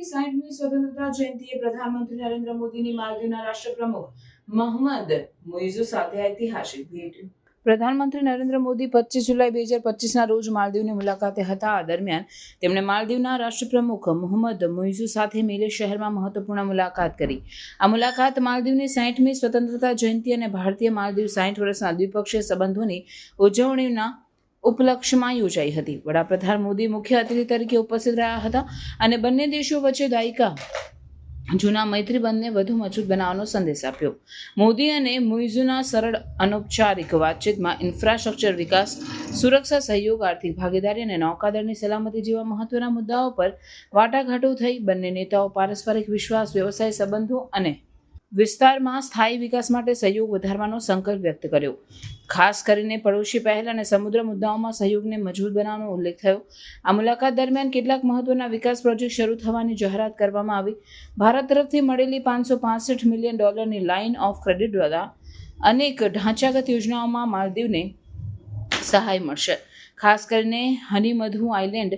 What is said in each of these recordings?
60મી સ્વતંત્રતા જયંતિએ પ્રધાનમંત્રી નરેન્દ્ર મોદીની માલદીવના રાષ્ટ્રપ્રમુખ મોહમ્મદ મુઇઝુ સાથે ઐતિહાસિક ભેટ. પ્રધાનમંત્રી નરેન્દ્ર મોદી 25 જુલાઈ 2025ના રોજ માલદીવની મુલાકાતે હતા. આ દરમિયાન તેમણે માલદીવના રાષ્ટ્રપ્રમુખ મોહમ્મદ મુઇઝુ સાથે મિલે શહેરમાં મહત્વપૂર્ણ મુલાકાત કરી. આ મુલાકાત માલદીવની 60મી સ્વતંત્રતા જયંતિ અને ભારતીય માલદીવ 60 વર્ષના દ્વિપક્ષીય સંબંધોની ઉજવણીના ઉપલક્ષ્યમાં યોજાઈ હતી. વડાપ્રધાન મોદી મુખ્ય અતિથિ તરીકે ઉપસ્થિત રહ્યા હતા અને બંને દેશો વચ્ચે દાયકા જૂના મૈત્રી બંધને વધુ મજબૂત બનાવવાનો સંદેશ આપ્યો. મોદી અને મુઇઝુના સરળ અનૌપચારિક વાતચીતમાં ઇન્ફ્રાસ્ટ્રક્ચર વિકાસ, સુરક્ષા સહયોગ, આર્થિક ભાગીદારી અને નૌકાદળની સલામતી જેવા મહત્વના મુદ્દાઓ પર વાટાઘાટો થઈ. બંને નેતાઓ પારસ્પરિક વિશ્વાસ, વ્યવસાય સંબંધો અને વિસ્તારમાં સ્થાયી વિકાસ માટે સહયોગ વધારવાનો સંકલ્પ વ્યક્ત કર્યો. ખાસ કરીને પડોશી પહેલ અને સમુદ્ર મુદ્દાઓમાં સહયોગને મજબૂત બનાવવાનો ઉલ્લેખ થયો. આ મુલાકાત દરમિયાન કેટલાક મહત્વના વિકાસ પ્રોજેક્ટ શરૂ થવાની જાહેરાત કરવામાં આવી. ભારત તરફથી મળેલી $565 મિલિયન લાઇન ઓફ ક્રેડિટ દ્વારા અનેક ઢાંચાગત યોજનાઓમાં માલદીવને સહાય મળશે. ખાસ કરીને હનીમધુ આઇલેન્ડ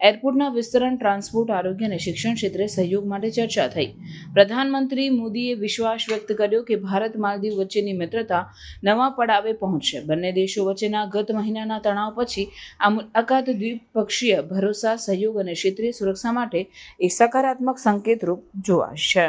એરપોર્ટના વિસ્તરણ, ટ્રાન્સપોર્ટ, આરોગ્ય અને શિક્ષણ ક્ષેત્રે સહયોગ માટે ચર્ચા થઈ. પ્રધાનમંત્રી મોદીએ વિશ્વાસ વ્યક્ત કર્યો કે ભારત માલદીવ વચ્ચેની મિત્રતા નવા પડાવે પહોંચશે. બંને દેશો વચ્ચેના ગત મહિનાના તણાવ પછી આ મુલાકાત દ્વિપક્ષીય ભરોસા, સહયોગ અને ક્ષેત્રીય સુરક્ષા માટે એક સકારાત્મક સંકેતરૂપ જોવાશે.